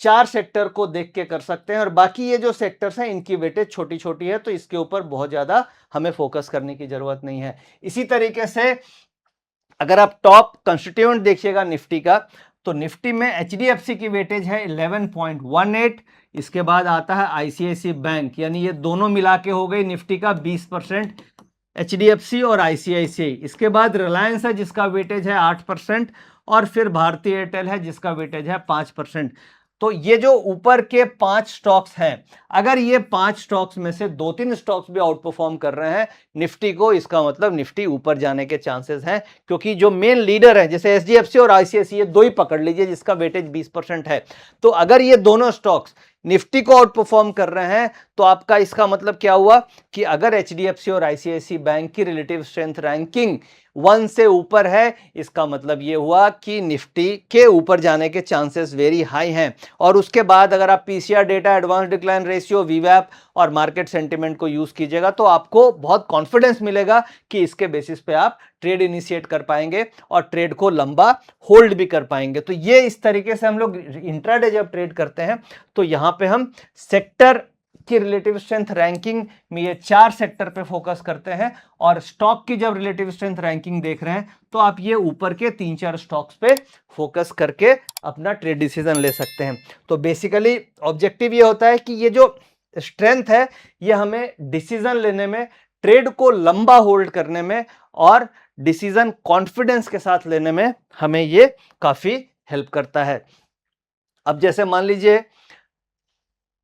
4 सेक्टर को देख के कर सकते हैं और बाकी ये जो सेक्टर्स हैं इनकी वेटेज छोटी छोटी है, तो इसके ऊपर बहुत ज्यादा हमें फोकस करने की जरूरत नहीं है। इसी तरीके से अगर आप टॉप कंस्टिट्यूएंट देखिएगा निफ्टी का, तो निफ्टी में एचडीएफसी की वेटेज है 11.18, इसके बाद आता है आईसीआईसी बैंक, यानी ये दोनों मिला के हो गई निफ्टी का 20%, एचडीएफसी और आईसीआईसीआई। इसके बाद रिलायंस है जिसका वेटेज है 8%, और फिर भारतीय एयरटेल है जिसका वेटेज है 5%। तो ये जो ऊपर के 5 स्टॉक्स हैं, अगर ये 5 स्टॉक्स में से 2-3 स्टॉक्स भी आउट परफॉर्म कर रहे हैं निफ्टी को, इसका मतलब निफ्टी ऊपर जाने के चांसेस हैं, क्योंकि जो मेन लीडर है जैसे एचडीएफसी और आईसीआईसीआई, ये दो ही पकड़ लीजिए जिसका वेटेज 20% है। तो अगर ये दोनों स्टॉक्स निफ्टी को आउट परफॉर्म कर रहे हैं तो आपका इसका मतलब क्या हुआ कि अगर एचडीएफसी और आईसीआईसीआई बैंक की रिलेटिव स्ट्रेंथ रैंकिंग 1 से ऊपर है, इसका मतलब यह हुआ कि निफ्टी के ऊपर जाने के चांसेस वेरी हाई हैं। और उसके बाद अगर आप PCR data, advance decline ratio, वीवैप और मार्केट सेंटिमेंट को यूज कीजिएगा तो आपको बहुत कॉन्फिडेंस मिलेगा कि इसके बेसिस पे आप ट्रेड इनिशिएट कर पाएंगे और ट्रेड को लंबा होल्ड भी कर पाएंगे। तो ये इस तरीके से हम लोग इंट्राडे जब ट्रेड करते हैं तो यहां पे हम सेक्टर की रिलेटिव स्ट्रेंथ रैंकिंग में ये 4 सेक्टर पे फोकस करते हैं, और स्टॉक की जब रिलेटिव स्ट्रेंथ रैंकिंग देख रहे हैं तो आप ये ऊपर के 3-4 स्टॉक्स पे फोकस करके अपना ट्रेड डिसीजन ले सकते हैं। तो बेसिकली ऑब्जेक्टिव ये होता है कि ये जो स्ट्रेंथ है ये हमें डिसीजन लेने में, ट्रेड को लंबा होल्ड करने में और डिसीजन कॉन्फिडेंस के साथ लेने में हमें ये काफी हेल्प करता है। अब जैसे मान लीजिए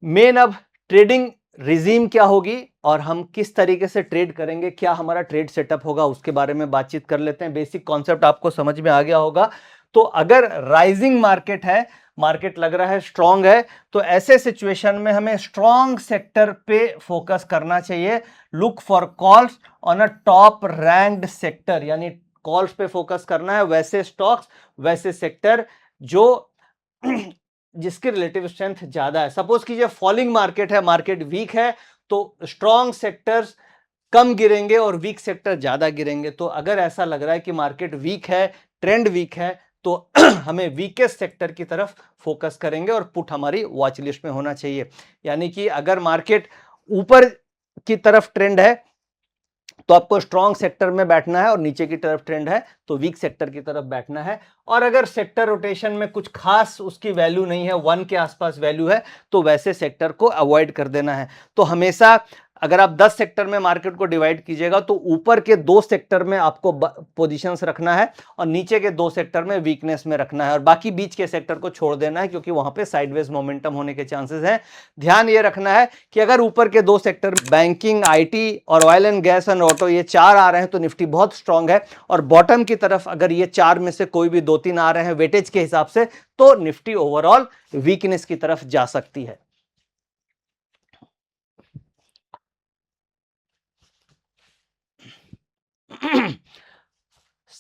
मेन अब ट्रेडिंग रिजीम क्या होगी और हम किस तरीके से ट्रेड करेंगे, क्या हमारा ट्रेड सेटअप होगा, उसके बारे में बातचीत कर लेते हैं। बेसिक कॉन्सेप्ट आपको समझ में आ गया होगा। तो अगर राइजिंग मार्केट है, मार्केट लग रहा है स्ट्रांग है, तो ऐसे सिचुएशन में हमें स्ट्रांग सेक्टर पे फोकस करना चाहिए। Look for calls on a top ranked sector, यानी कॉल्स पे फोकस करना है, वैसे स्टॉक्स, वैसे सेक्टर जो जिसकी रिलेटिव स्ट्रेंथ ज्यादा है। सपोज कीजिए फॉलिंग मार्केट है, मार्केट वीक है, तो स्ट्रॉन्ग सेक्टर्स कम गिरेंगे और वीक सेक्टर ज्यादा गिरेंगे। तो अगर ऐसा लग रहा है कि मार्केट वीक है, ट्रेंड वीक है, तो हमें वीकेस्ट सेक्टर की तरफ फोकस करेंगे और पुट हमारी वॉच लिस्ट में होना चाहिए। यानी कि अगर मार्केट ऊपर की तरफ ट्रेंड है तो आपको स्ट्रॉन्ग सेक्टर में बैठना है, और नीचे की तरफ ट्रेंड है तो वीक सेक्टर की तरफ बैठना है। और अगर सेक्टर रोटेशन में कुछ खास उसकी वैल्यू नहीं है, 1 के आसपास वैल्यू है, तो वैसे सेक्टर को अवॉइड कर देना है। तो हमेशा अगर आप 10 सेक्टर में मार्केट को डिवाइड कीजिएगा तो ऊपर के 2 सेक्टर में आपको पोजीशंस रखना है और नीचे के 2 सेक्टर में वीकनेस में रखना है, और बाकी बीच के सेक्टर को छोड़ देना है क्योंकि वहां पे साइडवेज मोमेंटम होने के चांसेस हैं। ध्यान ये रखना है कि अगर ऊपर के 2 सेक्टर बैंकिंग, आईटी और oil and gas and auto ये 4 आ रहे हैं तो निफ्टी बहुत स्ट्रांग है, और बॉटम की तरफ अगर ये 4 में से कोई भी 2-3 आ रहे हैं वेटेज के हिसाब से तो निफ्टी ओवरऑल वीकनेस की तरफ जा सकती है।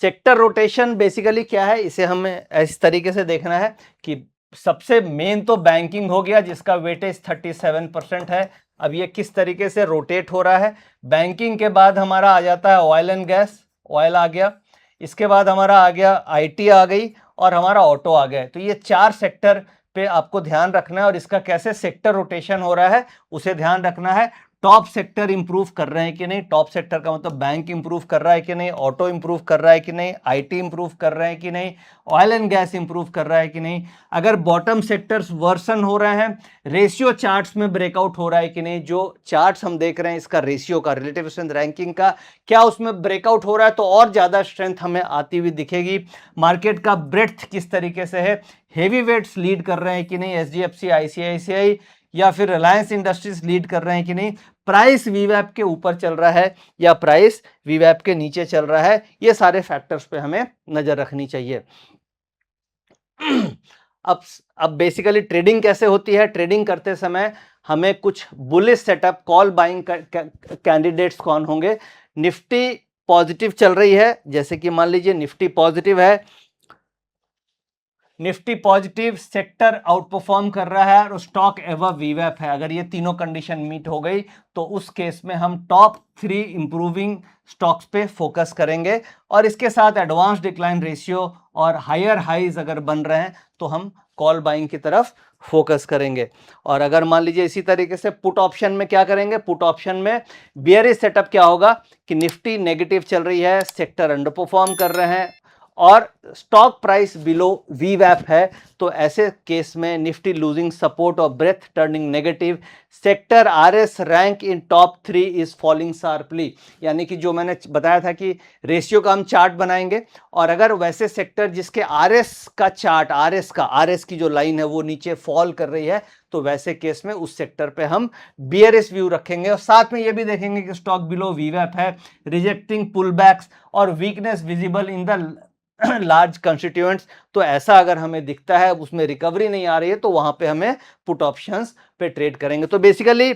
सेक्टर रोटेशन बेसिकली क्या है, इसे हमें इस तरीके से देखना है कि सबसे मेन तो बैंकिंग हो गया जिसका वेटेज 37% है। अब ये किस तरीके से रोटेट हो रहा है, बैंकिंग के बाद हमारा आ जाता है ऑयल एंड गैस, ऑयल आ गया, इसके बाद हमारा आ गया आईटी आ गई, और हमारा ऑटो आ गया। तो ये 4 सेक्टर पे आपको ध्यान रखना है और इसका कैसे सेक्टर रोटेशन हो रहा है उसे ध्यान रखना है। टॉप सेक्टर इंप्रूव कर रहे हैं कि नहीं, टॉप सेक्टर का मतलब बैंक इंप्रूव कर रहा है कि नहीं, ऑटो इंप्रूव कर रहा है कि नहीं, आईटी इंप्रूव कर रहे हैं कि नहीं, ऑयल एंड गैस इंप्रूव कर रहा है कि नहीं। अगर बॉटम सेक्टर्स वर्सन हो रहे हैं, रेशियो चार्ट्स में ब्रेकआउट हो रहा है कि नहीं, जो चार्ट्स हम देख रहे हैं इसका रेशियो का, रिलेटिव स्ट्रेंथ रैंकिंग का, क्या उसमें ब्रेकआउट हो रहा है तो और ज्यादा स्ट्रेंथ हमें आती हुई दिखेगी। मार्केट का ब्रेड्थ किस तरीके से है, हेवी वेट्स लीड कर रहे हैं कि नहीं, एचडीएफसी, आईसीआईसीआई या फिर रिलायंस इंडस्ट्रीज लीड कर रहे हैं कि नहीं, प्राइस वीवैप के ऊपर चल रहा है या प्राइस वीवैप के नीचे चल रहा है, ये सारे फैक्टर्स पे हमें नजर रखनी चाहिए। अब बेसिकली ट्रेडिंग कैसे होती है, ट्रेडिंग करते समय हमें कुछ bullish setup, call buying candidates कौन होंगे। निफ्टी पॉजिटिव चल रही है, जैसे कि मान लीजिए निफ्टी पॉजिटिव है, Nifty positive, sector out perform कर रहा है और स्टॉक एवं वीवैप है, अगर ये तीनों कंडीशन मीट हो गई तो उस केस में हम टॉप 3 इंप्रूविंग स्टॉक्स पे फोकस करेंगे, और इसके साथ एडवांस डिक्लाइन रेशियो और हायर हाइज अगर बन रहे हैं तो हम कॉल बाइंग की तरफ फोकस करेंगे। और अगर मान लीजिए इसी तरीके से पुट ऑप्शन में क्या करेंगे, पुट ऑप्शन में बियरिश सेटअप क्या होगा कि निफ्टी नेगेटिव चल रही है, सेक्टर अंडर परफॉर्म कर रहे हैं और स्टॉक प्राइस बिलो वीवैप है, तो ऐसे केस में निफ्टी लूजिंग सपोर्ट और breadth turning negative, sector RS rank in top 3 is falling sharply. यानी कि जो मैंने बताया था कि रेशियो का हम चार्ट बनाएंगे और अगर वैसे सेक्टर जिसके आरएस का चार्ट, आरएस की जो लाइन है वो नीचे फॉल कर रही है, तो वैसे केस में उस सेक्टर पे हम बियरिश व्यू रखेंगे। और साथ में ये भी देखेंगे कि स्टॉक बिलो वीवैप है, रिजेक्टिंग पुलबैक्स और weakness visible in the large constituents. तो ऐसा अगर हमें दिखता है, उसमें रिकवरी नहीं आ रही है, तो वहां पे हमें पुट ऑप्शंस पे ट्रेड करेंगे। तो बेसिकली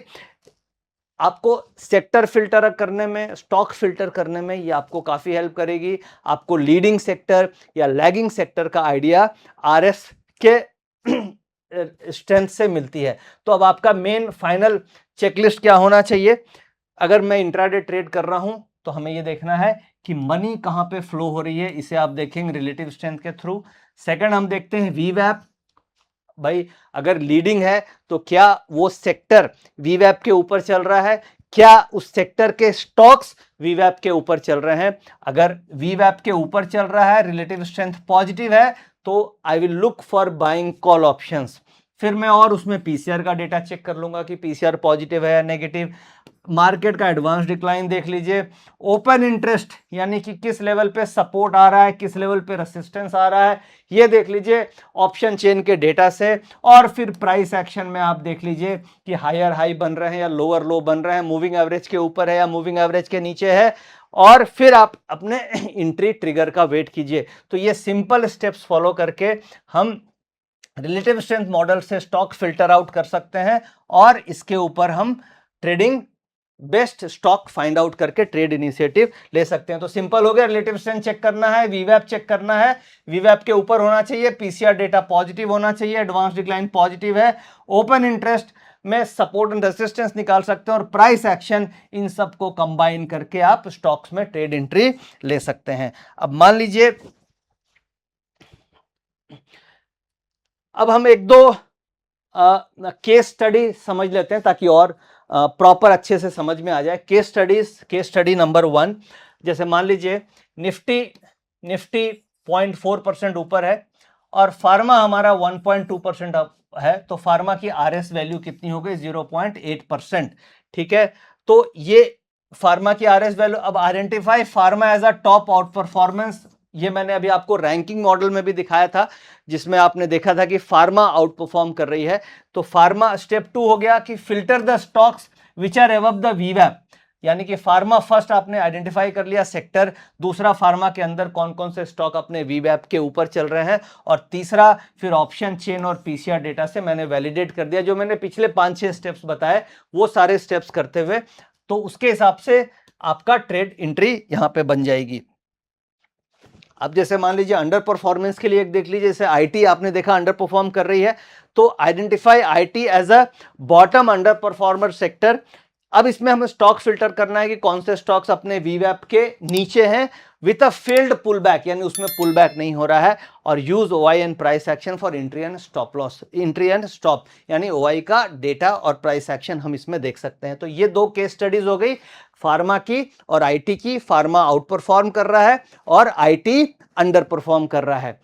आपको सेक्टर फिल्टर करने में, स्टॉक फिल्टर करने में ये आपको काफी हेल्प करेगी। आपको लीडिंग सेक्टर या लैगिंग सेक्टर का आइडिया आरएस के स्ट्रेंथ से मिलती है। तो अब आपका मेन फाइनल चेकलिस्ट क्या होना चाहिए? अगर मैं इंट्राडे ट्रेड कर रहा हूं तो हमें यह देखना है कि मनी कहां पे फ्लो हो रही है, इसे आप देखेंगे रिलेटिव स्ट्रेंथ के थ्रू। सेकंड हम देखते हैं वीवैप। भाई अगर लीडिंग है तो क्या वो सेक्टर वीवैप के ऊपर चल रहा है, क्या उस सेक्टर के स्टॉक्स वीवैप के ऊपर चल रहे हैं। अगर वीवैप के ऊपर चल रहा है, रिलेटिव स्ट्रेंथ पॉजिटिव है, तो आई will look for buying call options. फिर मैं और उसमें पीसीआर का डेटा चेक कर लूंगा कि पीसीआर पॉजिटिव है या नेगेटिव। मार्केट का एडवांस डिक्लाइन देख लीजिए, ओपन इंटरेस्ट यानी कि किस लेवल पे सपोर्ट आ रहा है, किस लेवल पे रेसिस्टेंस आ रहा है, ये देख लीजिए ऑप्शन चेन के डेटा से। और फिर प्राइस एक्शन में आप देख लीजिए कि हायर हाई बन रहे हैं या लोअर लो बन रहे हैं, मूविंग एवरेज के ऊपर है या मूविंग एवरेज के नीचे है, और फिर आप अपने एंट्री ट्रिगर का वेट कीजिए। तो ये सिंपल स्टेप्स फॉलो करके हम रिलेटिव स्ट्रेंथ मॉडल से स्टॉक फिल्टर आउट कर सकते हैं और इसके ऊपर हम trading best stock find out करके ट्रेड इनिशिएटिव ले सकते हैं। तो सिंपल हो गया, रिलेटिव स्ट्रेंथ चेक करना है, वीवैप चेक करना है, वीवैप के ऊपर होना चाहिए, पीसीआर डेटा पॉजिटिव होना चाहिए, एडवांस डिक्लाइन पॉजिटिव है, ओपन इंटरेस्ट में सपोर्ट एंड रेजिस्टेंस निकाल सकते हैं और प्राइस एक्शन, इन सबको कंबाइन करके आप स्टॉक्स में ट्रेड एंट्री ले सकते हैं। अब मान लीजिए अब हम एक दो केस स्टडी समझ लेते हैं ताकि और प्रॉपर अच्छे से समझ में आ जाए। केस स्टडी नंबर 1, जैसे मान लीजिए निफ्टी 0.4% ऊपर है और फार्मा हमारा 1.2% है, तो फार्मा की आरएस वैल्यू कितनी हो गई? 0.8%। ठीक है, तो ये फार्मा की आरएस वैल्यू। अब identify pharma as a top out performance, ये मैंने अभी आपको रैंकिंग मॉडल में भी दिखाया था, जिसमें आपने देखा था कि फार्मा आउट परफॉर्म कर रही है। तो फार्मा स्टेप 2 हो गया कि filter the stocks which are above the वीवैप, यानी कि फार्मा फर्स्ट आपने आइडेंटिफाई कर लिया सेक्टर, दूसरा फार्मा के अंदर कौन कौन से स्टॉक अपने वीवैप के ऊपर चल रहे हैं, और तीसरा फिर ऑप्शन चेन और पीसीआर डेटा से मैंने वैलिडेट कर दिया। जो मैंने पिछले 5-6 स्टेप्स बताए वो सारे स्टेप्स करते हुए, तो उसके हिसाब से आपका ट्रेड एंट्री यहां पे बन जाएगी। अब जैसे मान लीजिए अंडर परफॉर्मेंस के लिए एक देख लीजिए, जैसे आईटी आपने देखा अंडर परफॉर्म कर रही है, तो identify IT as a bottom under performer sector. अब इसमें हमें स्टॉक फिल्टर करना है कि कौन से स्टॉक्स अपने वीवैप के नीचे हैं with a failed pull back, यानी उसमें पुल बैक नहीं हो रहा है, और use OI and price action for entry and stop loss, entry and stop, यानी ओआई का डेटा और प्राइस एक्शन हम इसमें देख सकते हैं। तो ये दो केस स्टडीज हो गई, फार्मा की और आईटी की। फार्मा आउट परफॉर्म कर रहा है और आईटी अंडर परफॉर्म कर रहा है।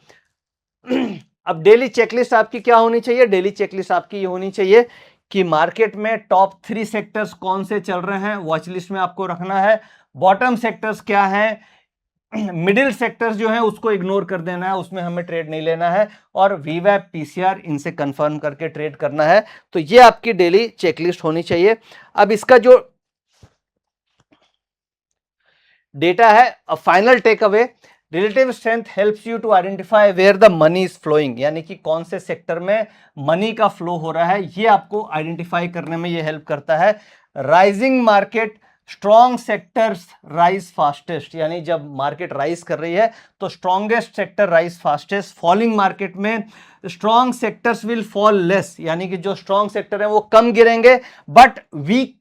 अब डेली चेकलिस्ट आपकी क्या होनी चाहिए? डेली चेकलिस्ट आपकी ये होनी चाहिए कि मार्केट में टॉप 3 सेक्टर्स कौन से चल रहे हैं, वॉच लिस्ट में आपको रखना है। बॉटम सेक्टर्स क्या हैं, मिडिल सेक्टर्स जो हैं उसको इग्नोर कर देना है, उसमें हमें ट्रेड नहीं लेना है, और वीवैप पीसीआर इनसे कंफर्म करके ट्रेड करना है। तो ये आपकी डेली चेकलिस्ट होनी चाहिए। अब इसका जो डेटा है, final take away, relative strength helps you to identify where the money is flowing, यानी कि कौन से सेक्टर में मनी का फ्लो हो रहा है, ये आपको आइडेंटिफाई करने में ये हेल्प करता है। Rising market, strong sectors rise fastest, यानी जब मार्केट राइज कर रही है तो strongest sector rise fastest. Falling market में strong sectors will fall less, यानी कि जो स्ट्रॉन्ग सेक्टर है वो कम गिरेंगे, बट वीक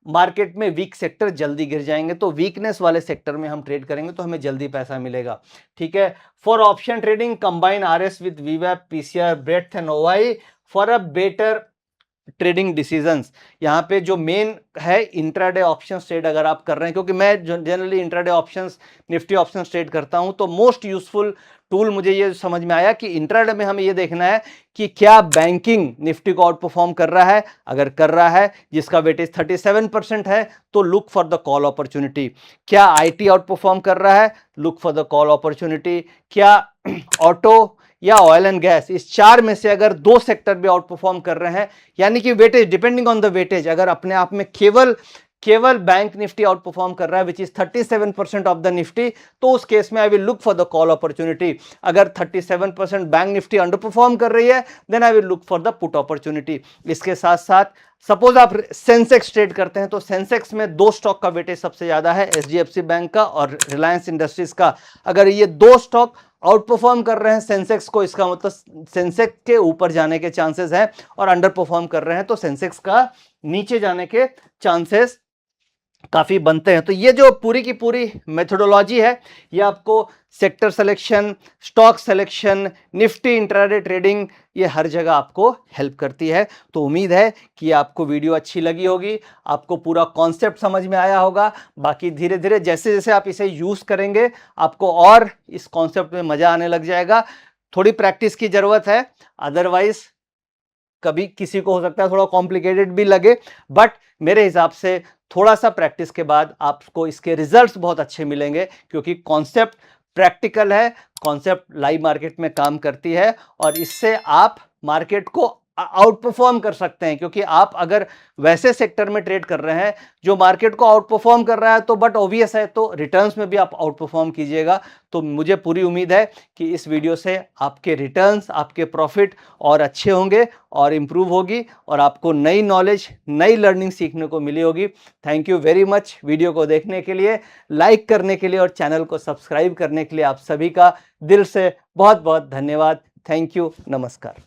मार्केट में वीक सेक्टर जल्दी गिर जाएंगे। तो वीकनेस वाले सेक्टर में हम ट्रेड करेंगे तो हमें जल्दी पैसा मिलेगा। ठीक है, for option trading combine RS with वीवैप, PCR, breadth and OI for a better trading decisions. यहाँ पे जो मेन है इंट्राडे ऑप्शन ट्रेड अगर आप कर रहे हैं, क्योंकि मैं generally intraday options, Nifty options trade करता हूं, तो मोस्ट यूजफुल टूल मुझे ये समझ में आया कि इंट्राडे में हमें ये देखना है कि क्या बैंकिंग निफ्टी को आउट परफॉर्म कर रहा है। अगर कर रहा है, जिसका वेटेज 37% है, तो look for the call opportunity. क्या आईटी आउट परफॉर्म कर रहा है, look for the call opportunity. क्या ऑटो या ऑयल एंड गैस, इस चार में से अगर दो सेक्टर भी आउट परफॉर्म कर रहे हैं, यानी कि weightage depending on the weightage, अगर अपने आप में केवल बैंक निफ्टी आउट परफॉर्म कर रहा है which is 37% of the Nifty, तो उस केस में I will look for the call opportunity. अगर 37% बैंक निफ्टी अंडर परफॉर्म कर रही है, then I will look for the put opportunity. इसके साथ साथ सपोज आप सेंसेक्स ट्रेड करते हैं, तो सेंसेक्स में दो स्टॉक का वेटेज सबसे ज्यादा है, एचडीएफसी बैंक का और रिलायंस इंडस्ट्रीज का। अगर ये दो स्टॉक आउट परफॉर्म कर रहे हैं सेंसेक्स को, इसका मतलब सेंसेक्स के ऊपर जाने के चांसेस हैं, और अंडर परफॉर्म कर रहे हैं तो सेंसेक्स का नीचे जाने के चांसेस काफी बनते हैं। तो ये जो पूरी की पूरी मेथोडोलॉजी है, ये आपको sector selection, stock selection, Nifty intraday trading, ये हर जगह आपको हेल्प करती है। तो उम्मीद है कि आपको वीडियो अच्छी लगी होगी, आपको पूरा कॉन्सेप्ट समझ में आया होगा। बाकी धीरे धीरे जैसे जैसे आप इसे यूज करेंगे, आपको और इस कॉन्सेप्ट में मजा आने लग जाएगा। थोड़ी प्रैक्टिस की जरूरत है, अदरवाइज कभी किसी को हो सकता है थोड़ा कॉम्प्लिकेटेड भी लगे, बट मेरे हिसाब से थोड़ा सा प्रैक्टिस के बाद आपको इसके रिजल्ट्स बहुत अच्छे मिलेंगे, क्योंकि कॉन्सेप्ट प्रैक्टिकल है, कॉन्सेप्ट लाइव मार्केट में काम करती है, और इससे आप मार्केट को आउट परफॉर्म कर सकते हैं। क्योंकि आप अगर वैसे सेक्टर में ट्रेड कर रहे हैं जो मार्केट को आउट परफॉर्म कर रहा है, तो बट ऑब्वियस है, तो रिटर्न्स में भी आप आउट परफॉर्म कीजिएगा। तो मुझे पूरी उम्मीद है कि इस वीडियो से आपके रिटर्न्स, आपके प्रॉफिट और अच्छे होंगे और इंप्रूव होगी, और आपको नई नॉलेज, नई लर्निंग सीखने को मिली होगी। Thank you very much video को देखने के लिए, लाइक करने के लिए और चैनल को सब्सक्राइब करने के लिए आप सभी का दिल से बहुत बहुत धन्यवाद। थैंक यू, नमस्कार।